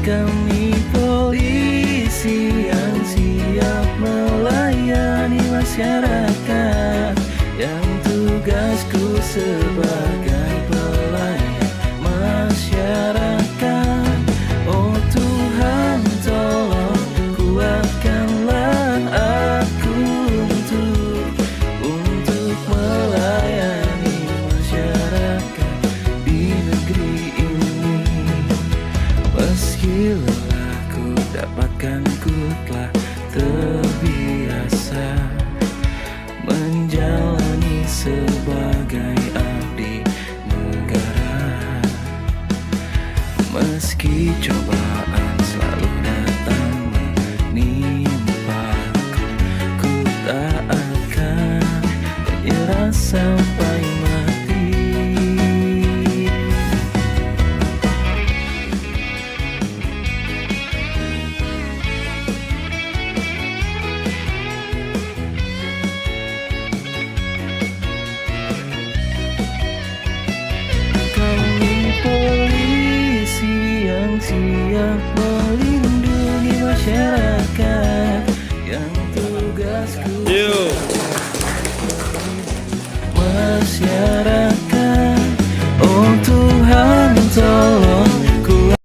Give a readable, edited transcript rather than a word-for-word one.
Kami polisi yang siap melayani masyarakat, yang tugasku sebagai pelayan masyarakat. Oh Tuhan, tolong kuatkanlah aku untuk melayani masyarakat di negeri ini. Meski lelah ku dapatkan, ku telah terbiasa menjalani sebagai abdi negara. Meski cobaan selalu datang menimpaku, ku tak akan menyerah sampai mati. Siap melindungi masyarakat, yang tugasku